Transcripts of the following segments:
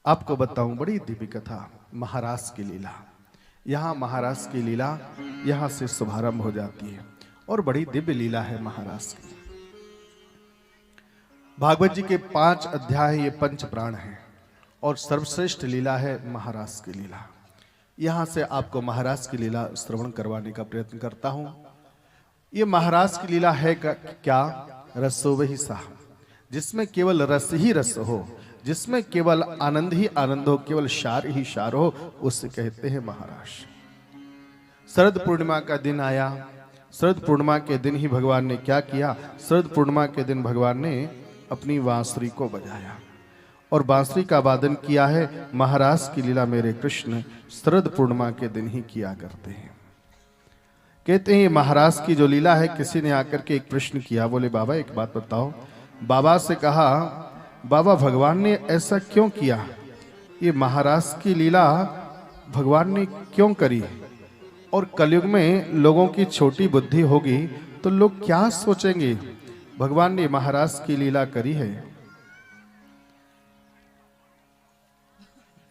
आपको बताऊं बड़ी दिव्य कथा महारास की लीला। यहाँ महारास की लीला यहाँ से शुभारंभ हो जाती है और बड़ी दिव्य लीला है महारास की। भागवत जी के 5 अध्याय ये पंच प्राण हैं और सर्वश्रेष्ठ लीला है महारास की लीला। यहाँ से आपको महारास की लीला श्रवण करवाने का प्रयत्न करता हूँ। ये महारास की लीला है क्या? रसो वही सा, जिसमें केवल रस ही रस हो, जिसमें केवल आनंद ही आनंद हो, केवल शार ही शार हो, उससे कहते हैं महारास। शरद पूर्णिमा का दिन आया। शरद पूर्णिमा के दिन ही भगवान ने क्या किया? शरद पूर्णिमा के दिन भगवान ने अपनी बांसुरी को बजाया और बांसुरी का वादन किया है। महारास की लीला मेरे कृष्ण शरद पूर्णिमा के दिन ही किया करते हैं। कहते हैं महारास की जो लीला है, किसी ने आकर के एक प्रश्न किया, बोले बाबा एक बात बताओ। बाबा से कहा, बाबा भगवान ने ऐसा क्यों किया? ये महारास की लीला भगवान ने क्यों करी? और कलयुग में लोगों की छोटी बुद्धि होगी तो लोग क्या सोचेंगे? भगवान ने महारास की लीला करी है।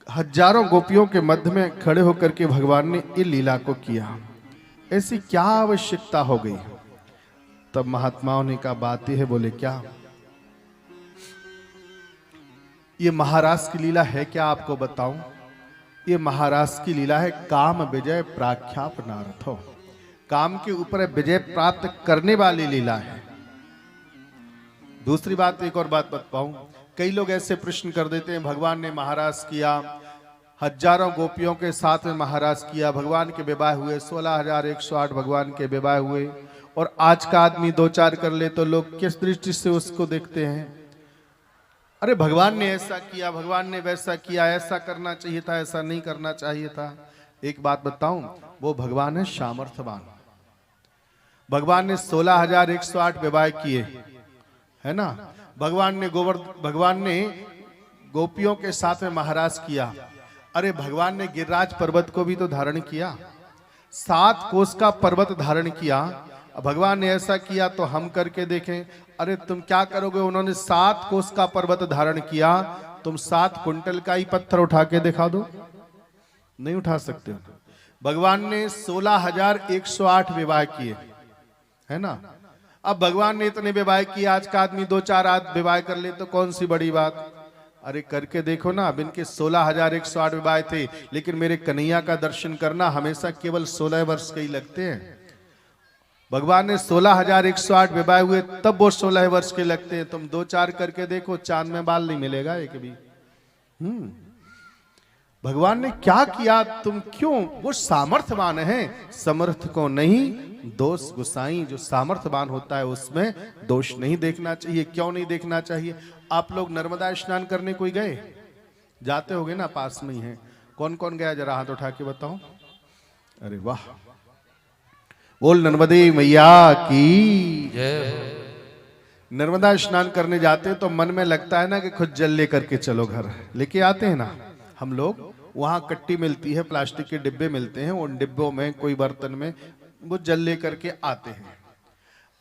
हजारों गोपियों के मध्य में खड़े होकर के भगवान ने ये लीला को किया। ऐसी क्या आवश्यकता हो गई? तब महात्माओं ने कहा बात यह है। बोले क्या? ये महारास की लीला है क्या? आपको बताऊं, ये महारास की लीला है काम विजय प्राख्यापनार्थो, काम के ऊपर विजय प्राप्त करने वाली लीला है। दूसरी बात, एक और बात बताऊं, कई लोग ऐसे प्रश्न कर देते हैं भगवान ने महारास किया, हजारों गोपियों के साथ में महारास किया, भगवान के विवाह हुए, 16,108 भगवान के विवाह हुए, और आज का आदमी 2-4 कर ले तो लोग किस दृष्टि से उसको देखते हैं? अरे भगवान ने ऐसा किया, भगवान ने वैसा किया, ऐसा करना चाहिए था, ऐसा नहीं करना चाहिए था। एक बात बताऊं, वो भगवान है सामर्थ्यवान। भगवान ने 16,108 विवाह किए, है ना। भगवान ने गोपियों के साथ में महारास किया। अरे भगवान ने गिरिराज पर्वत को भी तो धारण किया, 7 कोस का पर्वत धारण किया। भगवान ने ऐसा किया तो हम करके देखें। अरे तुम क्या करोगे? उन्होंने 7 कोस का पर्वत धारण किया, तुम 7 कुंटल का ही पत्थर उठा के दिखा दो, नहीं उठा सकते हो। भगवान ने 16,108 विवाह किए, है ना। अब भगवान ने इतने विवाह किए, आज का आदमी 2-4 विवाह कर ले तो कौन सी बड़ी बात? अरे करके देखो ना। अब इनके 16,108 विवाह थे, लेकिन मेरे कन्हैया का दर्शन करना हमेशा केवल 16 वर्ष के ही लगते हैं। भगवान ने 16,108 विवाह हुए तब वो 16 वर्ष के लगते हैं। तुम 2-4 करके देखो, चांद में बाल नहीं मिलेगा एक भी। भगवान ने क्या किया? तुम क्यों? वो सामर्थ्यवान है, समर्थ को नहीं दोष गुसाई। जो सामर्थ्यवान होता है उसमें दोष नहीं देखना चाहिए। क्यों नहीं देखना चाहिए? आप लोग नर्मदा स्नान करने कोई गए? जाते होगे ना, पास में ही है। कौन कौन गया? जरा हाथ उठा के बताओ। अरे वाह, बोल नर्मदे मैया की जय। नर्मदा स्नान करने जाते हैं तो मन में लगता है ना कि खुद जल लेकर के चलो घर। लेके आते हैं ना हम लोग। वहां कट्टी मिलती है, प्लास्टिक के डिब्बे मिलते हैं, उन डिब्बों में कोई बर्तन में वो जल लेकर के आते हैं।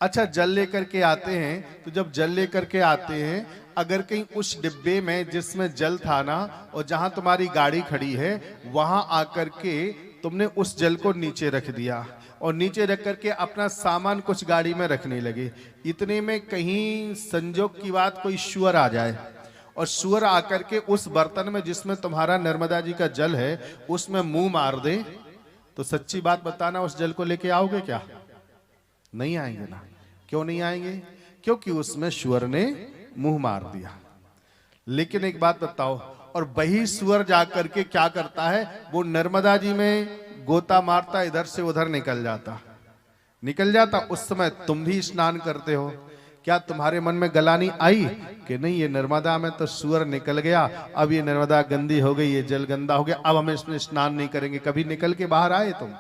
अच्छा, जल लेकर के आते हैं तो जब जल लेकर के आते हैं, अगर कहीं उस डिब्बे में जिसमें जल था ना, और जहां तुम्हारी गाड़ी खड़ी है वहां आकर के तुमने उस जल को नीचे रख दिया और नीचे रख करके अपना सामान कुछ गाड़ी में रखने लगे। इतने में कहीं संजोग की बात कोई शुअर आ जाए और शुअर आकर के उस बर्तन में जिसमें तुम्हारा नर्मदा जी का जल है उसमें मुंह मार दे, तो सच्ची बात बताना, उस जल को लेके आओगे क्या? नहीं आएंगे ना। क्यों नहीं आएंगे? क्योंकि उसमें शुअर ने मुंह मार दिया। लेकिन एक बात बताओ, और वही शुअर जाकर के क्या करता है? वो नर्मदा जी में गोता मारता, इधर से उधर निकल जाता। उस समय तुम भी स्नान करते हो, क्या तुम्हारे मन में गलानी आई कि नहीं ये नर्मदा में तो सुअर निकल गया, अब ये नर्मदा गंदी हो गई, ये जल गंदा हो गया, अब हम इसमें स्नान नहीं करेंगे? कभी निकल के बाहर आए तुम?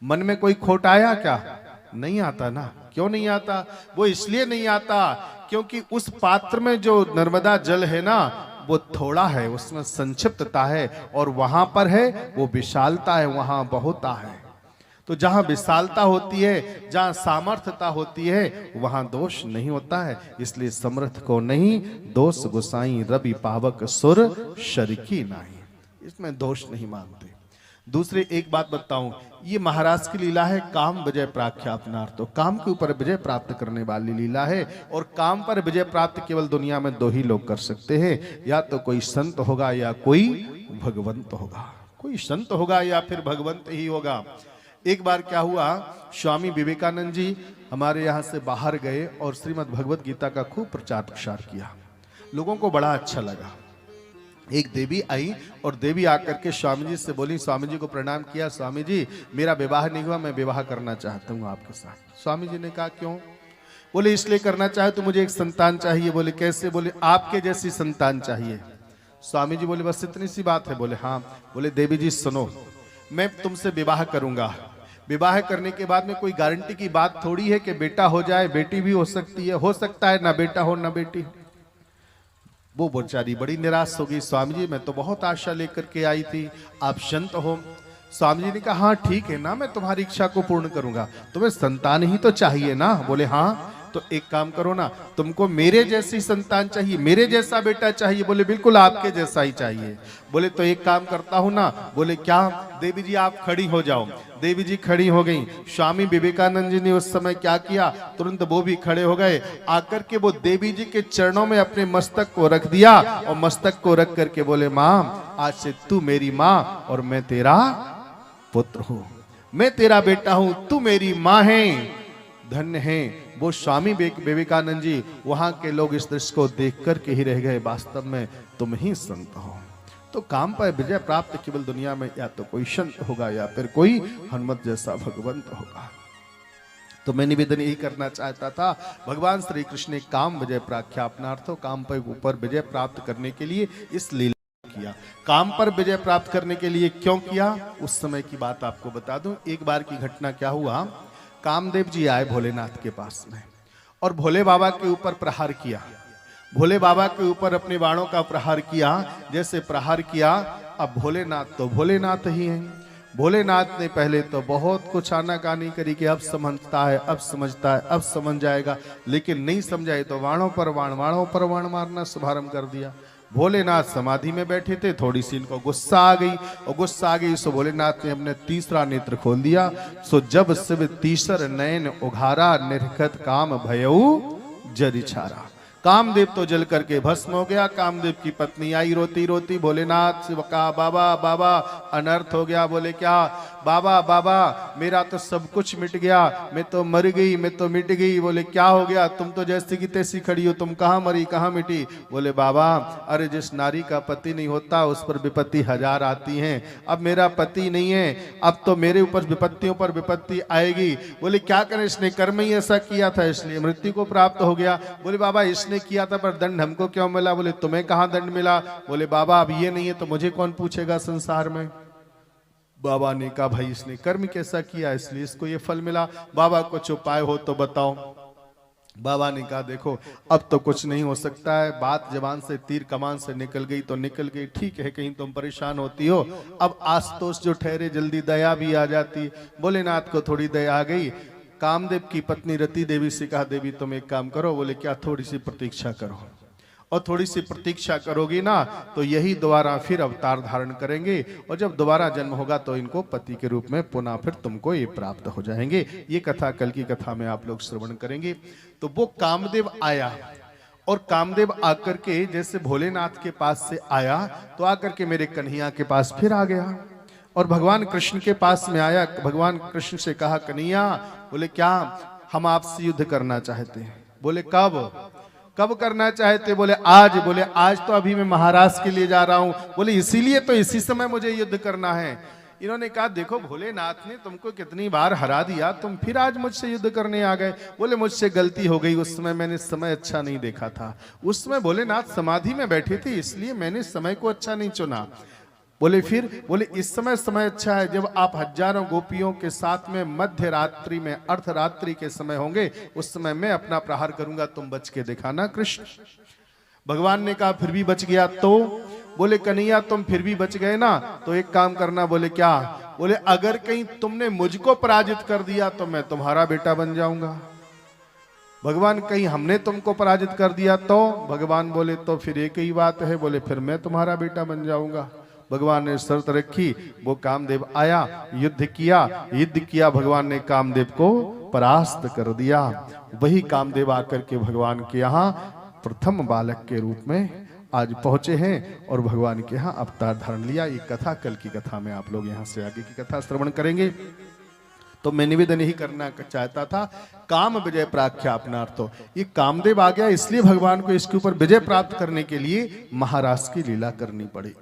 मन में कोई खोट आया क्या? नहीं आता ना। क्यों नहीं आता? वो इसलिए नहीं आता क्योंकि उस पात्र में जो नर्मदा जल है ना, वो थोड़ा है, उसमें संक्षिप्तता है, और वहां पर है वो विशालता है, वहां बहुता है। तो जहां विशालता होती है, जहां सामर्थ्यता होती है, वहां दोष नहीं होता है। इसलिए समर्थ को नहीं दोष गुसाई, रवि पावक सुर शरीकी नाही, इसमें दोष नहीं मानते। दूसरे एक बात बताऊं, ये महाराज की लीला है काम विजय प्राख्यापनार्थ, तो काम के ऊपर विजय प्राप्त करने वाली लीला है। और काम पर विजय प्राप्त केवल दुनिया में दो ही लोग कर सकते हैं, या तो कोई संत होगा या कोई भगवंत होगा। कोई संत होगा या फिर भगवंत ही होगा। एक बार क्या हुआ, स्वामी विवेकानंद जी हमारे यहाँ से बाहर गए और श्रीमद् भगवत गीता का खूब प्रचार प्रसार किया। लोगों को बड़ा अच्छा लगा। एक देवी आई और देवी आकर के स्वामी जी से बोली, स्वामी जी को प्रणाम किया, स्वामी जी मेरा विवाह नहीं हुआ, मैं विवाह करना चाहता हूँ आपके साथ। स्वामी जी ने कहा क्यों? बोले इसलिए करना चाहे तो मुझे एक संतान चाहिए। बोले कैसे? बोले आपके जैसी संतान चाहिए। स्वामी जी बोले बस इतनी सी बात है? बोले हाँ। बोले देवी जी सुनो, मैं तुमसे विवाह करूंगा, विवाह करने के बाद में कोई गारंटी की बात थोड़ी है कि बेटा हो जाए, बेटी भी हो सकती है, हो सकता है ना बेटा हो ना बेटी। वो बेचारी बड़ी निराश हो गई, स्वामी जी मैं तो बहुत आशा लेकर के आई थी, आप संत हो। स्वामी जी ने कहा हाँ ठीक है ना, मैं तुम्हारी इच्छा को पूर्ण करूंगा, तुम्हें संतान ही तो चाहिए ना। बोले हाँ, तो एक काम करो ना, तुमको मेरे जैसी संतान चाहिए, मेरे जैसा बेटा चाहिए? बोले बिल्कुल आपके जैसा ही चाहिए। बोले तो एक काम करता हूं ना। बोले क्या? देवी जी आप खड़ी हो जाओ। देवी जी खड़ी हो गई। स्वामी विवेकानंद जी ने उस समय क्या किया, तुरंत वो भी खड़े हो गए। आकर के वो देवी जी के चरणों में अपने मस्तक को रख दिया और मस्तक को रख करके बोले माँ आज से तू मेरी माँ और मैं तेरा पुत्र हूँ, मैं तेरा बेटा हूँ, तू मेरी माँ है। धन्य है वो स्वामी विवेकानंद जी। वहां के लोग इस दृश्य को देख कर के ही रह गए, वास्तव में तुम ही संत हो। तो काम पर विजय प्राप्त केवल दुनिया में या तो कोई संत होगा या फिर कोई हनुमत जैसा भगवंत होगा। तो मैं निवेदन यही करना चाहता था, भगवान श्री कृष्ण ने काम विजय प्राख्यापनार्थों, काम पर ऊपर विजय प्राप्त करने के लिए इस लीला किया। काम पर विजय प्राप्त करने के लिए क्यों किया, उस समय की बात आपको बता दूं। एक बार की घटना क्या हुआ, कामदेव जी आए भोलेनाथ के पास में और भोले बाबा के ऊपर प्रहार किया। भोले बाबा के ऊपर अपने बाणों का प्रहार किया। जैसे प्रहार किया, अब भोलेनाथ तो भोलेनाथ ही हैं। भोलेनाथ ने पहले तो बहुत कुछ आनाकानी करी कि अब समझता है, अब समझता है, अब समझ जाएगा, लेकिन नहीं समझाए तो वाणों पर वाण मारना शुभारंभ कर दिया। भोलेनाथ समाधि में बैठे थे, थोड़ी सी इनको गुस्सा आ गई और गुस्सा आ गई सो भोलेनाथ ने अपने तीसरा नेत्र खोल दिया। सो जब शिव तीसर नयन उघारा, निर्घत काम भयऊ जरि छारा। कामदेव तो जल करके भस्म हो गया। कामदेव की पत्नी आई रोती रोती, भोलेनाथ से कहा बाबा बाबा अनर्थ हो गया। बोले क्या? बाबा बाबा मेरा तो सब कुछ मिट गया, मैं तो मर गई, मैं तो मिट गई। बोले क्या हो गया? तुम तो जैसी की तैसी खड़ी हो, तुम कहाँ मरी कहाँ मिटी? बोले बाबा अरे जिस नारी का पति नहीं होता उस पर विपत्ति हजार आती हैं, अब मेरा पति नहीं है, अब तो मेरे ऊपर विपत्तियों पर विपत्ति आएगी। बोले क्या करें, इसने कर्म ही ऐसा किया था इसलिए मृत्यु को प्राप्त हो गया। बोले बाबा इसने किया था पर दंड हमको क्यों मिला? बोले तुम्हें कहां दंड मिला? बोले बाबा अब ये नहीं है तो मुझे कौन पूछेगा संसार में। बाबा ने कहा भाई इसने कर्म कैसा किया इसलिए इसको ये फल मिला, बाबा कुछ उपाय हो तो बताओ। बाबा ने कहा देखो अब तो कुछ नहीं हो सकता है, बात जबान से तीर कमान से निकल गई तो निकल गई, ठीक है कहीं तुम परेशान होती हो, अब आशुतोष जो ठहरे जल्दी दया भी आ जाती। भोलेनाथ को थोड़ी दया आ गई। कामदेव की पत्नी रति देवी से कहा देवी तुम एक काम करो। बोले क्या? थोड़ी सी प्रतीक्षा करो, और थोड़ी सी प्रतीक्षा करोगी ना तो यही दोबारा फिर अवतार धारण करेंगे, और जब दोबारा जन्म होगा तो इनको पति के रूप में पुनः फिर तुमको ये प्राप्त हो जाएंगे। ये कथा कल की कथा में आप लोग श्रवण करेंगे। तो वो कामदेव आया, और कामदेव आकर के जैसे भोलेनाथ के पास से आया तो आकर के मेरे कन्हैया के पास फिर आ गया और भगवान कृष्ण के पास में आया। भगवान कृष्ण से कहा कन्हैया, बोले क्या? हम आपसे युद्ध करना चाहते हैं। बोले कब? कब करना चाहते? बोले आज। बोले आज तो अभी मैं महाराज के लिए जा रहा हूं। बोले इसीलिए तो इसी समय मुझे युद्ध करना है। इन्होंने कहा देखो भोलेनाथ ने तुमको कितनी बार हरा दिया, तुम फिर आज मुझसे युद्ध करने आ गए। बोले मुझसे गलती हो गई, उस समय मैंने समय अच्छा नहीं देखा था, उस समय भोलेनाथ समाधि में बैठे थे इसलिए मैंने समय को अच्छा नहीं चुना। बोले फिर? बोले इस समय समय अच्छा है जब आप हजारों गोपियों के साथ में मध्य रात्रि में अर्धरात्रि के समय होंगे, उस समय मैं अपना प्रहार करूंगा, तुम बच के दिखाना कृष्ण। भगवान ने कहा फिर भी बच गया तो? बोले कन्हैया तुम फिर भी बच गए ना, तो एक काम करना। बोले क्या? बोले अगर कहीं तुमने मुझको पराजित कर दिया तो मैं तुम्हारा बेटा बन जाऊंगा। भगवान कहीं हमने तुमको पराजित कर दिया तो? भगवान बोले तो फिर एक ही बात है। बोले फिर मैं तुम्हारा बेटा बन जाऊंगा। भगवान ने शर्त रखी, वो कामदेव आया, युद्ध किया, भगवान ने कामदेव को परास्त कर दिया। वही कामदेव आकर के भगवान के यहाँ प्रथम बालक के रूप में आज पहुंचे हैं और भगवान के यहाँ अवतार धारण लिया। ये कथा कल की कथा में आप लोग यहाँ से आगे की कथा श्रवण करेंगे। तो मैं निवेदन ही करना चाहता था, काम विजय प्राख्यापनार्थो, ये कामदेव आ गया इसलिए भगवान को इसके ऊपर विजय प्राप्त करने के लिए महाराज की लीला करनी पड़ी।